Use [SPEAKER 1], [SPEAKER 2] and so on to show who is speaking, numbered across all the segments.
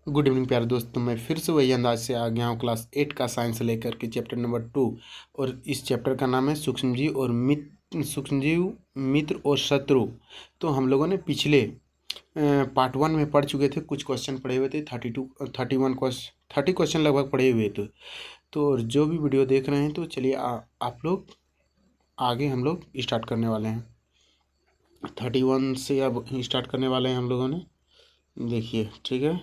[SPEAKER 1] Good evening प्यारे दोस्तों, मैं फिर से वही अंदाज से आ गया हूँ क्लास 8 का साइंस लेकर के चैप्टर नंबर 2। और इस चैप्टर का नाम है सूक्ष्मजीव और सूक्ष्मजीव, मित्र और शत्रु। तो हम लोगों ने पिछले पार्ट 1 में पढ़ चुके थे, कुछ क्वेश्चन पढ़े हुए थे, 30 क्वेश्चन लगभग पढ़े हुए थे। तो जो भी वीडियो देख रहे हैं तो चलिए आप लोग आगे हम लोग स्टार्ट करने वाले हैं। 31 से अब स्टार्ट करने वाले हैं हम लोगों ने। देखिए, ठीक है।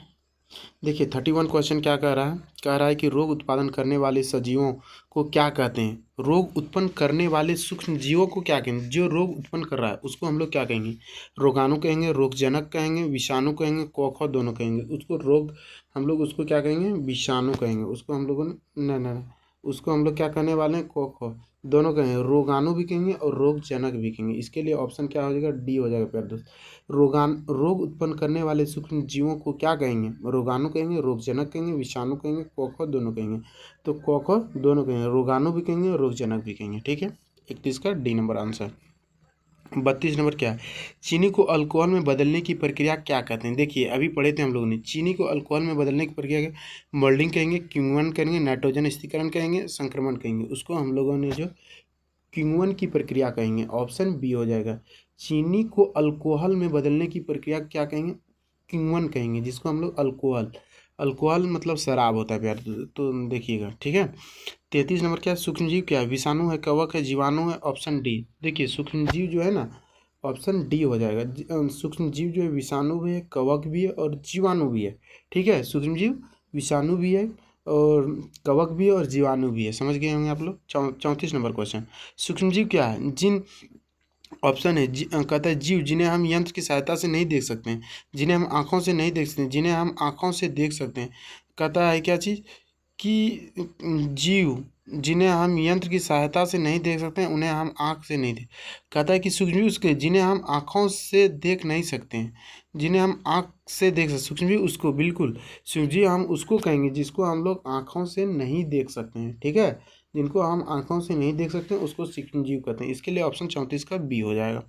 [SPEAKER 1] देखिए 31 क्वेश्चन क्या कह रहा है कि रोग उत्पादन करने वाले सजीवों को क्या कहते हैं। रोग उत्पन्न करने वाले सूक्ष्म जीवों को क्या कहेंगे। जो रोग उत्पन्न कर रहा है उसको हम लोग क्या कहेंगे, रोगाणु कहेंगे, रोगजनक कहेंगे, विषाणु कहेंगे, कौखो दोनों कहेंगे। उसको रोग हम लोग उसको क्या कहेंगे, विषाणु कहेंगे। उसको हम लोगों ने न उसको हम लोग क्या कहने वाले हैं, कौखो दोनों कहेंगे। रोगाणु भी कहेंगे और रोगजनक भी कहेंगे। इसके लिए ऑप्शन क्या हो जाएगा, डी हो जाएगा प्यारे दोस्त। रोग उत्पन्न करने वाले सूक्ष्म जीवों को क्या कहेंगे, रोगाणु कहेंगे, रोगजनक कहेंगे, विषाणु कहेंगे, कौखो दोनों कहेंगे। तो कौखो दोनों कहेंगे, रोगाणु भी कहेंगे और रोगजनक भी कहेंगे। ठीक है, 31 का डी नंबर आंसर। 32 नंबर क्या है, चीनी को अल्कोहल में बदलने की प्रक्रिया क्या कहते हैं। देखिए अभी पढ़े थे हम लोगों ने, चीनी को अल्कोहल में बदलने की प्रक्रिया मोल्डिंग कहेंगे, किण्वन कहेंगे, नाइट्रोजन स्थिरीकरण कहेंगे, संक्रमण कहेंगे। उसको हम लोगों ने जो किण्वन की प्रक्रिया कहेंगे। ऑप्शन बी हो जाएगा। चीनी को अल्कोहल में बदलने की प्रक्रिया क्या कहेंगे, किण्वन कहेंगे, जिसको हम लोग अल्कोहल, अल्कोहल मतलब शराब होता है प्यार। तो देखिएगा, ठीक है। 33 नंबर क्या है, सूक्ष्मजीव क्या है, विषाणु है, कवक है, जीवाणु है। Option D. देखिए सूक्ष्मजीव जो है ना, ऑप्शन डी हो जाएगा। सूक्ष्मजीव जो है विषाणु भी है, कवक भी है और जीवाणु भी है। ठीक है, सूक्ष्मजीव विषाणु भी है और कवक भी है और जीवाणु भी है। समझ गए होंगे आप लोग। 34 नंबर क्वेश्चन, सूक्ष्मजीव क्या है, जिन ऑप्शन है कहता है जीव जिन्हें हम यंत्र की सहायता से नहीं देख सकते हैं, जिन्हें हम आँखों से नहीं देख सकते, जिन्हें हम आँखों से देख सकते हैं। कहता है क्या चीज़ कि जीव जिन्हें हम यंत्र की सहायता से नहीं देख सकते हैं, उन्हें हम आँख से नहीं देख। कहता है कि सूक्ष्मजीव उसके जिन्हें हम आँखों से देख नहीं सकते हैं, जिन्हें हम आँख से देख सकते, सूक्ष्मजीव उसको, बिल्कुल सूक्ष्मजीव हम उसको कहेंगे जिसको हम लोग आँखों से नहीं देख सकते हैं। ठीक है, जिनको हम आँखों से नहीं देख सकते हैं उसको सूक्ष्मजीव कहते हैं। इसके लिए ऑप्शन 34 का बी हो जाएगा।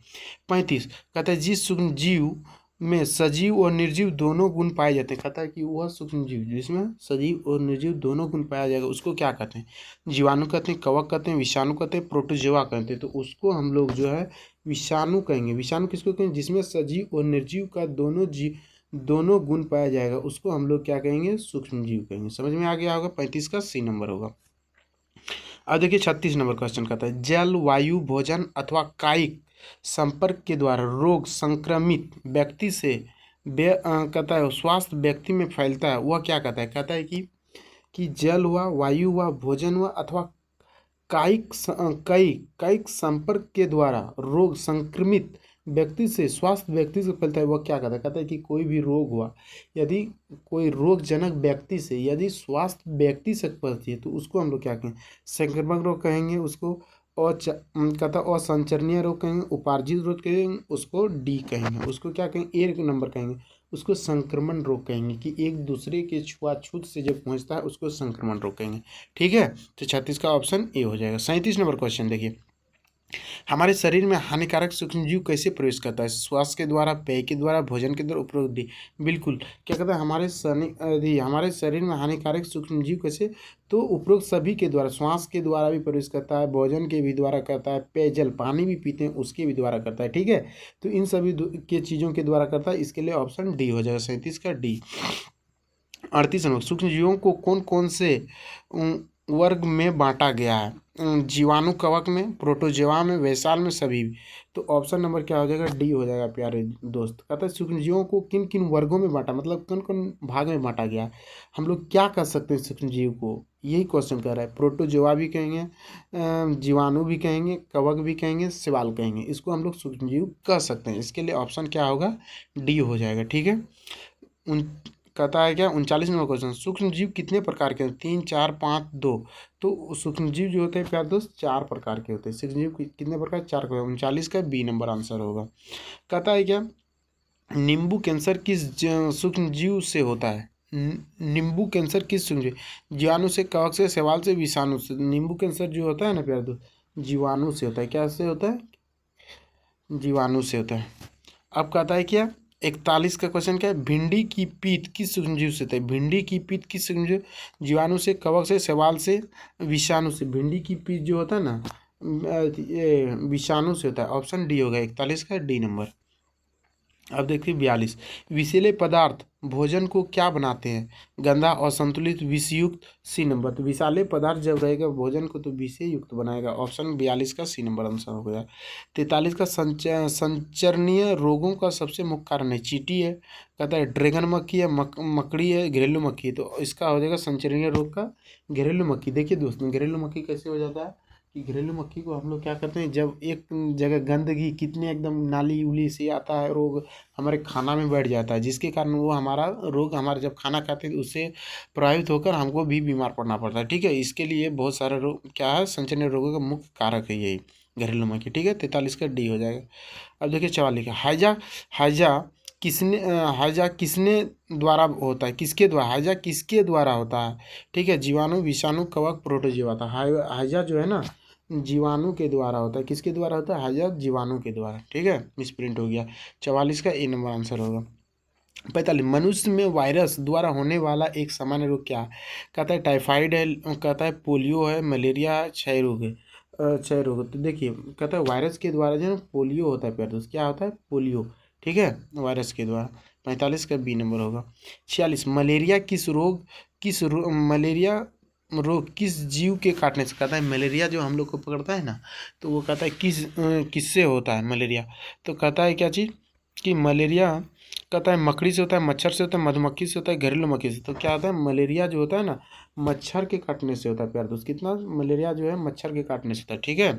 [SPEAKER 1] 35 कहता है जिस सूक्ष्मजीव में सजीव और निर्जीव दोनों गुण पाए जाते हैं। कहता है कि वह सूक्ष्मजीव जिसमें सजीव और निर्जीव दोनों गुण पाया जाएगा उसको क्या कहते हैं, जीवाणु कहते हैं, कवक कहते हैं, विषाणु कहते हैं, प्रोटोजोआ कहते हैं। तो उसको हम लोग जो है विषाणु कहेंगे। विषाणु किसको कहेंगे, जिसमें सजीव और निर्जीव का दोनों गुण पाया जाएगा उसको हम लोग क्या कहेंगे, सूक्ष्मजीव कहेंगे। समझ में आ गया होगा। 35 का सी नंबर होगा। अब देखिए 36 नंबर क्वेश्चन कहता है जल, वायु, भोजन अथवा कायिक संपर्क के द्वारा रोग संक्रमित व्यक्ति से कहता है स्वास्थ्य व्यक्ति में फैलता है, वह क्या कहता है कि जल हुआ, वायु हुआ, भोजन हुआ अथवा कायिक संपर्क के द्वारा रोग संक्रमित व्यक्ति से स्वास्थ्य व्यक्ति से फैलता है, वह क्या कहता है कि कोई भी रोग हुआ, यदि कोई रोगजनक व्यक्ति से यदि स्वास्थ्य व्यक्ति से फैलती है तो उसको हम लोग क्या कहेंगे, संक्रामक रोग कहेंगे। उसको कहता असंचरणीय रोग कहेंगे, उपार्जित रोग कहेंगे, उसको डी कहेंगे। उसको क्या कहेंगे, एक नंबर कहेंगे, उसको संक्रमण रोग कहेंगे कि एक दूसरे के छुआछूत से जब पहुंचता है उसको संक्रमण रोग कहेंगे। ठीक है, तो 36 का ऑप्शन ए हो जाएगा। 37 नंबर क्वेश्चन देखिए, हमारे शरीर में हानिकारक सूक्ष्मजीव कैसे प्रवेश करता है, श्वास के द्वारा, पेय के द्वारा, भोजन के द्वारा, उपरोक्त डी। बिल्कुल क्या कहता है, हमारे शरीर में हानिकारक सूक्ष्मजीव कैसे, तो उपरोक्त सभी के द्वारा, श्वास के द्वारा भी प्रवेश करता है, भोजन के भी द्वारा करता है, पेयजल पानी भी पीते हैं उसके भी द्वारा करता है। ठीक है, तो इन सभी के चीज़ों के द्वारा करता है। इसके लिए ऑप्शन डी हो जाएगा, 37 का डी। 38 नंबर, सूक्ष्म जीवों को कौन कौन से वर्ग में बांटा गया है, जीवाणु, कवक में, प्रोटोजोआ में, वैसाल में, सभी। तो ऑप्शन नंबर क्या हो जाएगा, डी हो जाएगा प्यारे दोस्त। कहता है सूक्ष्म जीवों को किन किन वर्गों में बांटा, मतलब कौन कौन भाग में बांटा गया, हम लोग क्या कर सकते हैं सूक्ष्म जीव को, यही क्वेश्चन कर रहा है। प्रोटोजोआ भी कहेंगे, जीवाणु भी कहेंगे, कवक भी कहेंगे, शैवाल कहेंगे। इसको हम लोग सूक्ष्म जीव कह सकते हैं। इसके लिए ऑप्शन क्या होगा, डी हो जाएगा। ठीक है, कहता है क्या 39 नंबर क्वेश्चन, सूक्ष्म जीव कितने प्रकार के होते हैं, 3, 4, 5, 2। तो सूक्ष्म जीव जो होते हैं प्यारे दोस्त 4 प्रकार के होते हैं। सूक्ष्म जीव कितने प्रकार, 4 प्रकार। 39 का बी नंबर आंसर होगा। कहता है क्या नींबू कैंसर किस सूक्ष्म जीव से होता है, नींबू कैंसर किस सूक्ष्म जीव, जीवाणु से, कवक से, शैवाल से, विषाणु से। नींबू कैंसर जो होता है ना प्यारे दोस्त, जीवाणु से होता है। क्या से होता है, जीवाणु से होता है। अब कहता है क्या 41 का क्वेश्चन क्या है, भिंडी की पीत किस सूक्ष्मजीव से होता है, भिंडी की पीत किस सूक्ष्मजीव, जीवाणु से, कवक से, शैवाल से, विषाणु से। भिंडी की पीत जो होता है ना ये विषाणु से होता है। ऑप्शन डी होगा 41 का, डी नंबर। अब देखिए 42, विषैले पदार्थ भोजन को क्या बनाते हैं, गंदा, असंतुलित, विषयुक्त, सी नंबर। तो विषैले पदार्थ जब रहेगा भोजन को तो विषय युक्त बनाएगा। ऑप्शन 42 का सी नंबर आंसर हो गया। 43 का संचरणीय रोगों का सबसे मुख्य कारण है, चींटी है, कहता है ड्रैगन मक्खी है, मकड़ी है, घरेलू मक्खी है। तो इसका हो जाएगा संचरणीय रोग का घरेलू मक्खी। देखिए दोस्तों घरेलू मक्खी कैसे हो जाता है कि घरेलू मक्खी को हम लोग क्या करते हैं, जब एक जगह गंदगी कितने एकदम नाली उली से आता है रोग हमारे खाना में बैठ जाता है, जिसके कारण वो हमारा रोग हमारे जब खाना खाते हैं उससे प्रभावित होकर हमको भी बीमार पड़ना पड़ता है। ठीक है, इसके लिए बहुत सारे रोग क्या है, संचरणीय रोगों का मुख्य कारक है यही घरेलू मक्खी। ठीक है, 43 का डी हो जाएगा। अब देखिए 44 का हैजा, हैजा किसने हैजा किसने द्वारा होता है, किसके द्वारा, हैजा किसके द्वारा होता है। ठीक है, जीवाणु, विषाणु, कवक, प्रोटोजोआ था। हैजा जो है ना जीवाणु के द्वारा होता है। किसके द्वारा होता है, हैजा जीवाणु के द्वारा। ठीक है, मिसप्रिंट हो गया। 44 का ए नंबर आंसर होगा। 45, मनुष्य में वायरस द्वारा होने वाला एक सामान्य रोग क्या है, कहता है टाइफाइड है, कहता है पोलियो है, मलेरिया है, क्षय रोग है। क्षय रोग, तो देखिए कहता है वायरस के द्वारा जो है पोलियो होता है प्यार दोस्त, क्या होता है, पोलियो। ठीक है, वायरस के द्वारा। 45 का बी नंबर होगा। 46, मलेरिया मलेरिया रोग किस जीव के काटने से, कहता है मलेरिया जो हम लोग को पकड़ता है ना तो वो कहता है किससे होता है मलेरिया। तो कहता है क्या चीज़ कि मलेरिया कहता है मकड़ी से होता है, मच्छर से होता है, मधुमक्खी से होता है, घरेलू मक्खी से। तो क्या होता है मलेरिया जो होता है ना मच्छर के काटने से होता है प्यार दोस्त। कितना, मलेरिया जो है मच्छर के काटने से होता है। ठीक है,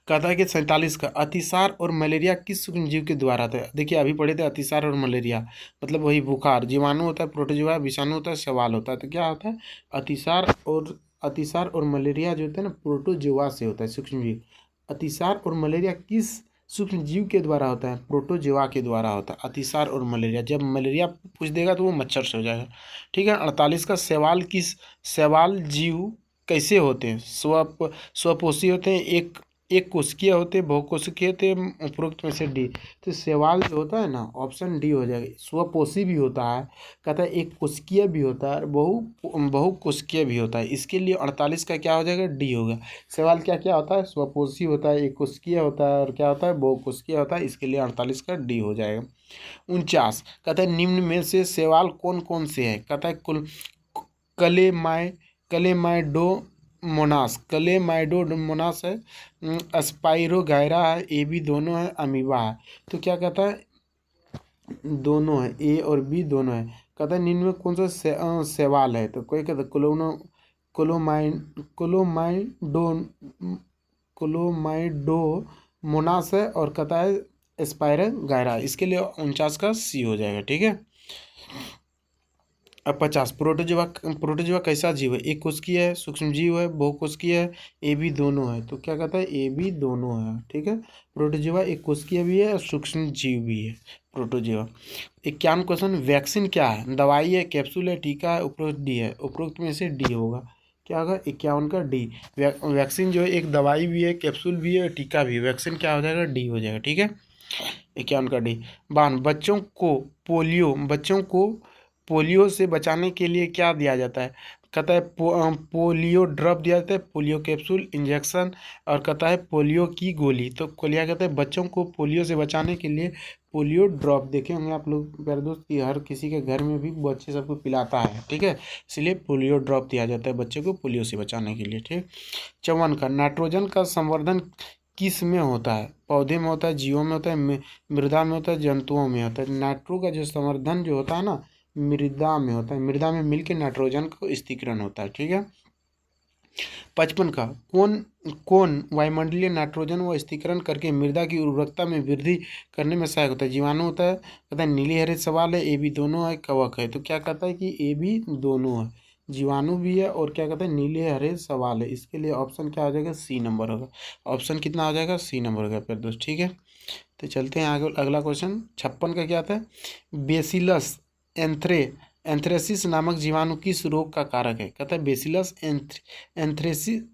[SPEAKER 1] कहता है कि 47 का अतिसार और मलेरिया किस सूक्ष्मजीव के द्वारा होता है। देखिए अभी पढ़े थे अतिसार और मलेरिया मतलब वही बुखार, जीवाणु होता है, प्रोटोजोआ, विषाणु होता है, शैवाल होता है। तो क्या होता है अतिसार और मलेरिया जो होता है ना प्रोटोजोआ से होता है सूक्ष्मजीव। अतिसार और मलेरिया किस सूक्ष्मजीव के द्वारा होता है, प्रोटोजोआ के द्वारा होता है अतिसार और मलेरिया। जब मलेरिया पूछ देगा तो वो मच्छर से हो जाएगा। ठीक है, 48 का शैवाल जीव कैसे होते हैं, स्वपोषी होते हैं, एक कोशिकीय होते, बहुकोशिकीय होते, उपरोक्त में से डी। तो शैवाल जो होता है ना ऑप्शन डी हो जाएगा। स्वपोषी भी होता है, कहता है एक कोशिकीय भी होता है, बहुकोशिकीय भी होता है। इसके लिए 48 का क्या हो जाएगा, डी होगा। शैवाल क्या क्या होता है, स्वपोषी होता है, एक कोशिकीय होता है और क्या होता है, बहुकोशिकीय होता है। इसके लिए 48 का डी हो जाएगा। 49 कहता है निम्न में से शैवाल कौन कौन से है, कहता है कुल कलेमाइडोमोनास है, स्पाइरोगायरा है, ए बी दोनों है, अमीबा है। तो क्या कहता है दोनों है, ए और बी दोनों है। कहता है निम्न में कौन सा शैवाल है, तो कोई कहता है कोलोमाइडो कोलोमाइडोमोनास है और कहता है स्पाइरोगायरा। इसके लिए 49 का सी हो जाएगा। ठीक है, अब 50, प्रोटोजोआ कैसा जीव है, एक कोशिकीय है, सूक्ष्मजीव है, बहुकोशिकीय है, ए बी दोनों है। तो क्या कहता है ए बी दोनों है। ठीक है, प्रोटोजोआ एक कोशिकीय भी है और सूक्ष्म जीव भी है प्रोटोजोआ। 51 क्वेश्चन, वैक्सीन क्या है, दवाई है, कैप्सूल है, टीका है, उपरोक्त डी है। उपरोक्त में से डी होगा, क्या होगा 51 का डी। वैक्सीन जो है एक दवाई भी है, कैप्सूल भी है, टीका भी है। वैक्सीन क्या हो जाएगा, डी हो जाएगा। ठीक है, 51 का डी। बच्चों को पोलियो से बचाने के लिए क्या दिया जाता है, कहता है पोलियो ड्रॉप दिया जाता है, पोलियो कैप्सूल, इंजेक्शन और कहता है पोलियो की गोली। तो क्या कहता है बच्चों को पोलियो से बचाने के लिए पोलियो ड्रॉप। देखे होंगे आप लोग प्यारे दोस्त कि हर किसी के घर में भी बच्चे सबको पिलाता है। ठीक है, इसलिए पोलियो ड्रॉप दिया जाता है बच्चे को पोलियो से बचाने के लिए। ठीक, 54 का नाइट्रोजन का संवर्धन किस में होता है, पौधे में होता है, जीवों में होता है, मृदा में होता है, जंतुओं में होता है। नाइट्रो का जो संवर्धन जो होता है ना मृदा में होता है, मृदा में मिलकर नाइट्रोजन का स्थिरीकरण होता है। ठीक है, 55 का कौन वायुमंडलीय नाइट्रोजन व स्थिरीकरण करके मृदा की उर्वरकता में वृद्धि करने में सहायक होता है, जीवाणु होता है, कहता है नीली हरे सवाल है, ए बी दोनों है, कवक है। तो क्या कहता है कि ए बी दोनों है, जीवाणु भी है और क्या कहता है नीले हरे सवाल है। इसके लिए ऑप्शन क्या हो जाएगा, सी नंबर होगा। ऑप्शन कितना हो जाएगा, सी नंबर होगा फिर दोस्त। ठीक है, तो चलते हैं आगे। अगला क्वेश्चन 56 का क्या था, बेसिलस एंथ्रेसिस नामक जीवाणु किस रोग का कारक है, कहता है बेसिलस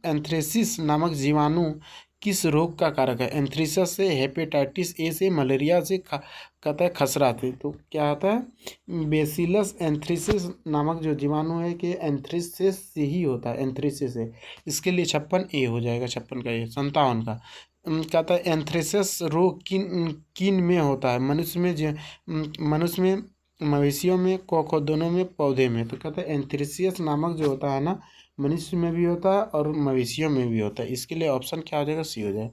[SPEAKER 1] एंथ्रेसिस नामक जीवाणु किस रोग का कारक है? एंथ्रेसिस से, हेपेटाइटिस ए से, मलेरिया से, कहता है खसरा से। तो क्या होता है? बेसिलस एंथ्रेसिस नामक जो जीवाणु है कि एंथ्रेसिस से ही होता है, एंथ्रेसिस से। इसके लिए 56 ए हो जाएगा, 56 का ए, 57 का। कहता है एंथ्रेसिस रोग किन किन में होता है? मनुष्य में, मनुष्य में, मवेशियों में, कोको दोनों में, पौधे में। तो कहता है एंथ्रेसिस नामक जो होता है ना, मनुष्य में भी होता है और मवेशियों में भी होता है। इसके लिए ऑप्शन क्या हो जाएगा? सी हो जाएगा।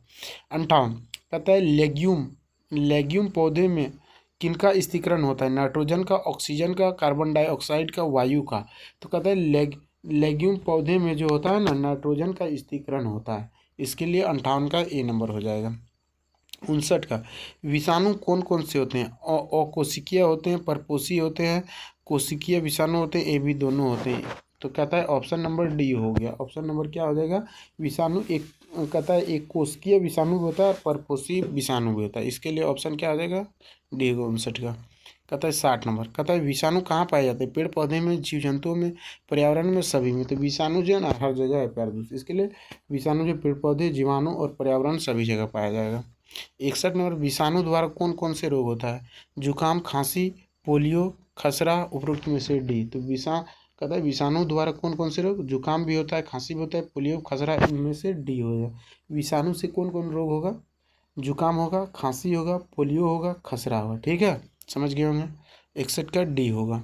[SPEAKER 1] 58 कहता है लेग्यूम, लेग्यूम पौधे में किनका स्थिरीकरण होता है? नाइट्रोजन का, ऑक्सीजन का, कार्बन डाइऑक्साइड का, वायु का। तो कहता है लेग्यूम पौधे में जो होता है ना, नाइट्रोजन का स्थिरीकरण होता है। इसके लिए 58 का ए नंबर हो जाएगा। 59 का विषाणु कौन कौन से होते हैं? अकोशिकीय होते हैं, परपोषी होते हैं, कोशिकीय विषाणु होते हैं, ए बी दोनों होते हैं। तो कहता है ऑप्शन नंबर डी हो गया। ऑप्शन नंबर क्या हो जाएगा? विषाणु एक, कहता है एक कोशिकीय विषाणु भी होता है और परपोषी विषाणु भी होता है। इसके लिए ऑप्शन क्या हो जाएगा? डी होगा 59 का। कहता है 60 नंबर, कहता है विषाणु कहाँ पाए जाते हैं? पेड़ पौधे में, जीव जंतुओं में, पर्यावरण में, सभी में। तो विषाणु जो है ना हर जगह है प्यारे दोस्त। इसके लिए विषाणु जो पेड़ पौधे, जीवाणु और पर्यावरण सभी जगह पाया जाएगा। 61 नंबर, विषाणु द्वारा कौन कौन से रोग होता है? जुकाम, खांसी, पोलियो, खसरा, उपरोक्त में से डी। तो कहता है विषाणु द्वारा कौन कौन से रोग? जुकाम भी होता है, खांसी भी होता है, पोलियो, खसरा, इनमें से डी हो जाए। विषाणु से कौन कौन रोग होगा? जुकाम होगा, खांसी होगा, पोलियो होगा, खसरा होगा। ठीक है, समझ गए होंगे। 61 का डी होगा।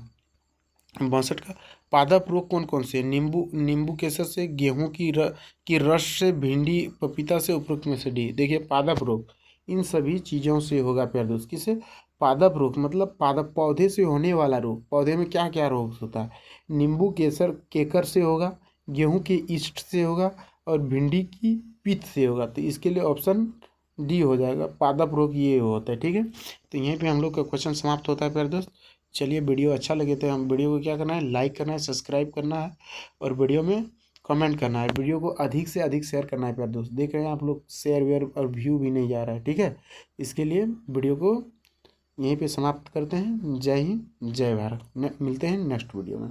[SPEAKER 1] 62 का पादप रोग कौन कौन से? नींबू, नींबू केसर से, गेहूं की रस से, भिंडी, पपीता से, उपरोक्त में से डी। देखिए पादप रोग इन सभी चीज़ों से होगा प्यारे दोस्त। किसे? पादप रोग मतलब पादप पौधे से होने वाला रोग। पौधे में क्या क्या रोग होता है? नींबू केसर केकर से होगा, गेहूं की ईस्ट से होगा और भिंडी की पित्त से होगा। तो इसके लिए ऑप्शन डी हो जाएगा, पादप रोग ये होता है। ठीक है, तो यहीं पे हम लोग का क्वेश्चन समाप्त होता है प्यारे दोस्त। चलिए वीडियो अच्छा लगे तो हम वीडियो को क्या करना है? लाइक करना है, सब्सक्राइब करना है और वीडियो में कमेंट करना है। वीडियो को अधिक से अधिक शेयर करना है प्यारे दोस्त। देख रहे हैं आप लोग शेयर वेयर और व्यू भी नहीं जा रहा है। ठीक है, इसके लिए वीडियो को यहीं पे समाप्त करते हैं। जय हिंद, जय भारत। मिलते हैं नेक्स्ट वीडियो में।